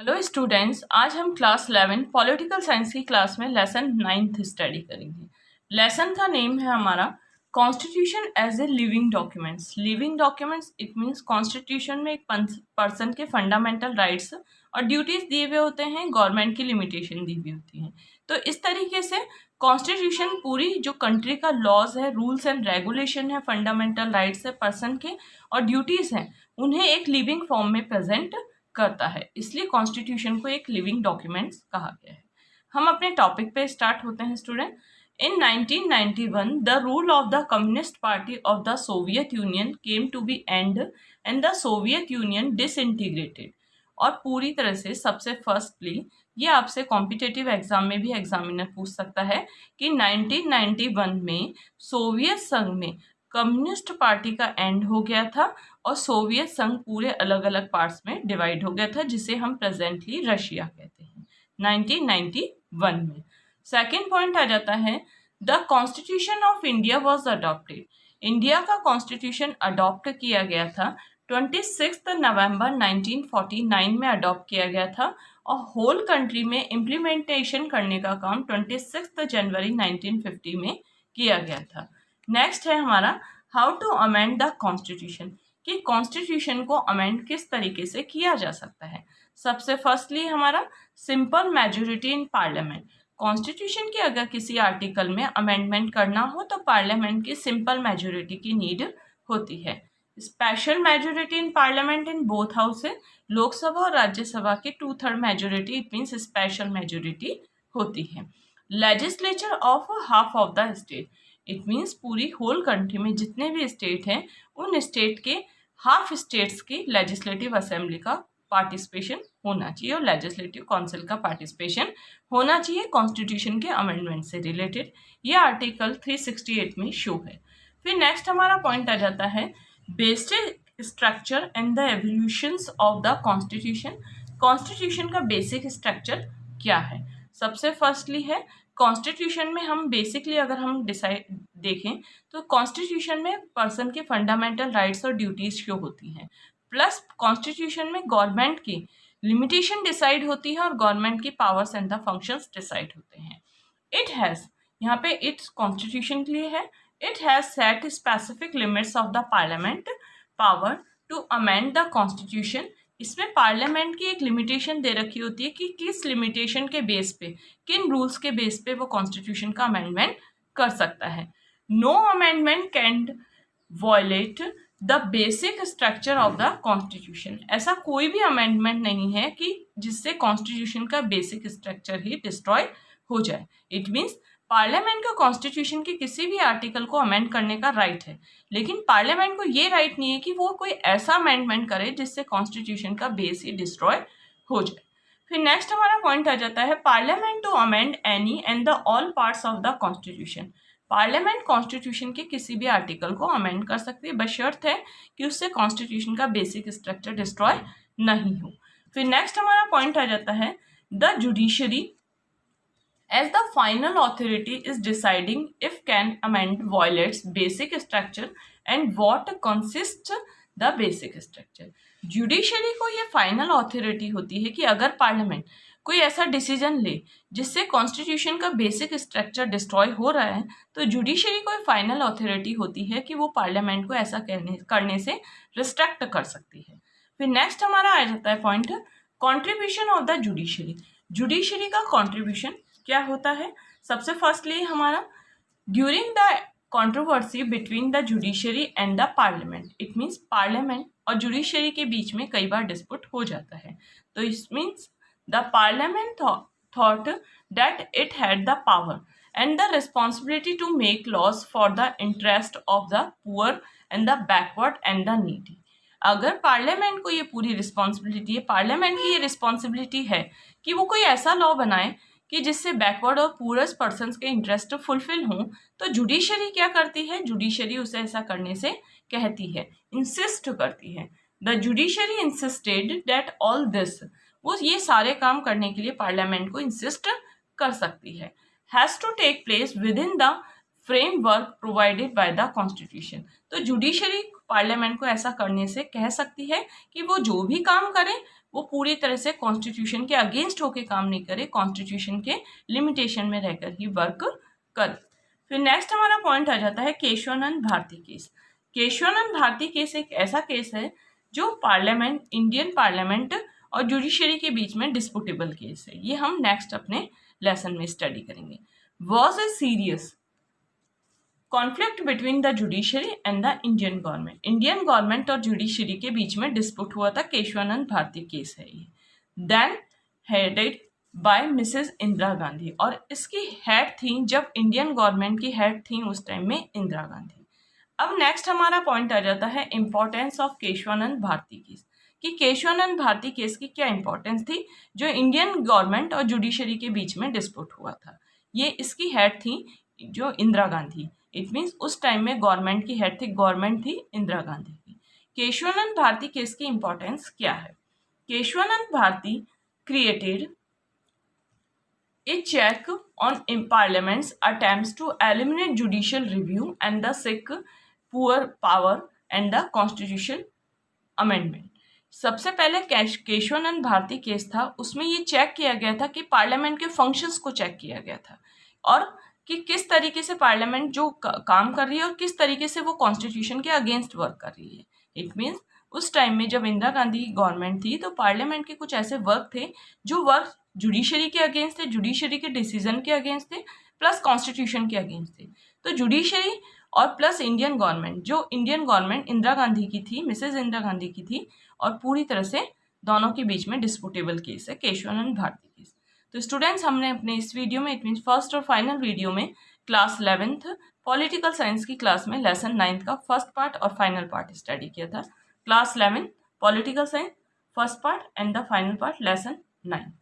Hello students, आज हम class 11 political science की क्लास में लेसन 9th स्टडी करेंगे। लेसन का नेम है हमारा constitution as a living documents. Living documents it means constitution में एक पर्सन के फंडामेंटल राइट्स और ड्यूटीज दिए हुए होते हैं, गवर्नमेंट की लिमिटेशन दी हुई होती हैं। तो इस तरीके से कॉन्स्टिट्यूशन पूरी जो कंट्री का लॉज है, रूल्स एंड रेगुलेशन है, फंडामेंटल राइट्स है पर्सन के और ड्यूटीज हैं, उन्हें एक लिविंग फॉर्म में प्रेजेंट करता है। इसलिए कॉन्स्टिट्यूशन को एक लिविंग डॉक्यूमेंट्स कहा गया है। हम अपने टॉपिक पे स्टार्ट होते हैं student. In 1991 the rule of the communist party of the Soviet Union came to be end and the Soviet Union disintegrated. और पूरी तरह से सबसे फर्स्टली ये आपसे कॉम्पिटेटिव एग्जाम में भी एग्जामिनर पूछ सकता है कि 1991 में सोवियत संघ में कम्युनिस्ट पार्टी का एंड हो गया था और सोवियत संघ पूरे अलग अलग पार्ट्स में डिवाइड हो गया था, जिसे हम प्रेजेंटली रशिया कहते हैं 1991 में। सेकेंड पॉइंट आ जाता है the constitution of India was adopted. India का कॉन्स्टिट्यूशन अडॉप्ट किया गया था 26 नवंबर 1949 में अडॉप्ट किया गया था और होल कंट्री में इम्प्लीमेंटेशन करने का काम 26 जनवरी 1950 में किया गया था। नेक्स्ट है हमारा how to amend the constitution, कि कॉन्स्टिट्यूशन को अमेंड किस तरीके से किया जा सकता है। सबसे फर्स्टली हमारा simple majority in parliament. Constitution के अगर किसी आर्टिकल में अमेंडमेंट करना हो तो पार्लियामेंट की सिंपल मेजोरिटी की नीड होती है। Special majority in parliament in both houses, Lok Sabha और राज्यसभा की 2/3 majority it means special majority होती है। Legislature of half of the state, it means पूरी होल कंट्री में जितने भी स्टेट हैं उन स्टेट के हाफ स्टेट्स की लेजिस्लेटिव असेंबली का पार्टिसिपेशन होना चाहिए और लेजिस्लेटिव काउंसिल का पार्टिसिपेशन होना चाहिए कॉन्स्टिट्यूशन के अमेंडमेंट से रिलेटेड। ये आर्टिकल 368 में शो है। फिर नेक्स्ट हमारा पॉइंट आ जाता है basic structure and the evolutions of the constitution. Constitution का बेसिक स्ट्रक्चर क्या है? सबसे फर्स्टली है कॉन्स्टिट्यूशन में हम बेसिकली अगर हम डिसाइड देखें तो कॉन्स्टिट्यूशन में पर्सन के फंडामेंटल राइट्स और ड्यूटीज शो होती हैं, प्लस कॉन्स्टिट्यूशन में गवर्नमेंट की लिमिटेशन डिसाइड होती है और गवर्नमेंट की powers and the functions decide होते हैं। इट हैज़, यहाँ पे इट्स कॉन्स्टिट्यूशन के लिए है, it has set specific limits of the parliament power to amend the constitution. इसमें पार्लियामेंट की एक लिमिटेशन दे रखी होती है कि किस लिमिटेशन के बेस पे, किन रूल्स के बेस पे वो कॉन्स्टिट्यूशन का अमेंडमेंट कर सकता है। No amendment can violate the basic structure of the constitution. ऐसा कोई भी अमेंडमेंट नहीं है कि जिससे कॉन्स्टिट्यूशन का बेसिक स्ट्रक्चर ही डिस्ट्रॉय हो जाए। इट मीन्स पार्लियामेंट को कॉन्स्टिट्यूशन के किसी भी आर्टिकल को अमेंड करने का राइट है, लेकिन पार्लियामेंट को ये राइट नहीं है कि वो कोई ऐसा अमेंडमेंट करे जिससे कॉन्स्टिट्यूशन का बेस ही डिस्ट्रॉय हो जाए। फिर नेक्स्ट हमारा पॉइंट आ जाता है parliament to amend any and the all parts of the constitution. Parliament constitution के किसी भी आर्टिकल को अमेंड कर सकती है, बशर्त है कि उससे कॉन्स्टिट्यूशन का बेसिक स्ट्रक्चर डिस्ट्रॉय नहीं हो। फिर नेक्स्ट हमारा पॉइंट आ जाता है the judiciary as the final authority is deciding if can amend violates basic structure and what consists the basic structure। Judiciary को ये फाइनल अथॉरिटी होती है कि अगर पार्लियामेंट कोई ऐसा डिसीजन ले जिससे कॉन्स्टिट्यूशन का बेसिक स्ट्रक्चर डिस्ट्रॉय हो रहा है तो जुडिशरी को फाइनल अथॉरिटी होती है कि वो पार्लियामेंट को ऐसा करने से रिस्ट्रिक्ट कर सकती है। फिर नेक्स्ट हमारा आ जाता है point contribution of the judiciary. Judiciary का कॉन्ट्रीब्यूशन क्या होता है? सबसे फर्स्टली हमारा during the controversy between the judiciary and the parliament, it means parliament और जुडिशरी के बीच में कई बार डिस्प्यूट हो जाता है, तो it means the parliament thought that it had the power and the responsibility to make laws for the interest of the poor and the backward and the needy. अगर parliament को ये पूरी रिस्पॉन्सिबिलिटी है, parliament की ये responsibility है कि वो कोई ऐसा लॉ बनाए कि जिससे बैकवर्ड और पुअरेस्ट पर्सन्स के इंटरेस्ट फुलफिल हों, तो जुडिशरी क्या करती है? जुडिशरी उसे ऐसा करने से कहती है, इंसिस्ट करती है। The judiciary insisted that all this, वो ये सारे काम करने के लिए पार्लियामेंट को इंसिस्ट कर सकती है। Has to take place within the framework provided by the constitution. तो जुडिशरी पार्लियामेंट को ऐसा करने से कह सकती है कि वो जो भी काम करे वो पूरी तरह से कॉन्स्टिट्यूशन के अगेंस्ट होकर काम नहीं करे, कॉन्स्टिट्यूशन के लिमिटेशन में रहकर ही वर्क करे। फिर नेक्स्ट हमारा पॉइंट आ जाता है केशवानंद भारती केस। केशवानंद भारती केस एक ऐसा केस है जो पार्लियामेंट, इंडियन पार्लियामेंट और जुडिशरी के बीच में डिस्प्यूटेबल केस है। ये हम नेक्स्ट अपने लेसन में स्टडी करेंगे। Was a serious conflict between the judiciary and the Indian government. Indian government और जुडिशरी के बीच में डिस्प्यूट हुआ था, केशवानंद भारती केस है ये। Then headed by Mrs Indira Gandhi, और इसकी हेड थी, जब इंडियन गवर्नमेंट की हेड थी उस टाइम में इंदिरा गांधी। अब नेक्स्ट हमारा पॉइंट आ जाता है importance of Kesavananda Bharati case, कि केशवानंद भारती केस की क्या इंपॉर्टेंस थी जो इंडियन गवर्नमेंट और जुडिशरी के बीच में डिस्प्यूट हुआ था। ये इसकी हेड थी जो इंदिरा गांधी, इट मीन्स उस टाइम में गवर्नमेंट की हेड थी, गवर्नमेंट थी इंदिरा गांधी की। केशवानंद भारती केस की इंपॉर्टेंस क्या है? Kesavananda Bharati created a check on Parliament's attempts to eliminate judicial review and the Sikh poor power and the constitutional amendment। सबसे पहले केशवानंद भारती केस था, उसमें ये चेक किया गया था कि पार्लियामेंट के फंक्शंस को चेक किया गया था और कि किस तरीके से पार्लियामेंट जो काम कर रही है और किस तरीके से वो कॉन्स्टिट्यूशन के अगेंस्ट वर्क कर रही है। इट मीन्स उस टाइम में जब इंदिरा गांधी की गवर्नमेंट थी तो पार्लियामेंट के कुछ ऐसे वर्क थे जो वर्क जुडिशरी के अगेंस्ट थे, जुडिशरी के डिसीजन के अगेंस्ट थे, प्लस कॉन्स्टिट्यूशन के अगेंस्ट थे। तो जुडिशरी और प्लस इंडियन गवर्नमेंट, जो इंडियन गवर्नमेंट इंदिरा गांधी की थी, मिसेज इंदिरा गांधी की थी, और पूरी तरह से दोनों के बीच में डिस्प्यूटेबल केस है केशवानंद भारती केस। तो स्टूडेंट्स, हमने अपने इस वीडियो में, इट मीन्स फर्स्ट और फाइनल वीडियो में, क्लास 11th पॉलिटिकल साइंस की क्लास में लेसन 9th का फर्स्ट पार्ट और फाइनल पार्ट स्टडी किया था। Class 11 political science first part and the final part lesson 9।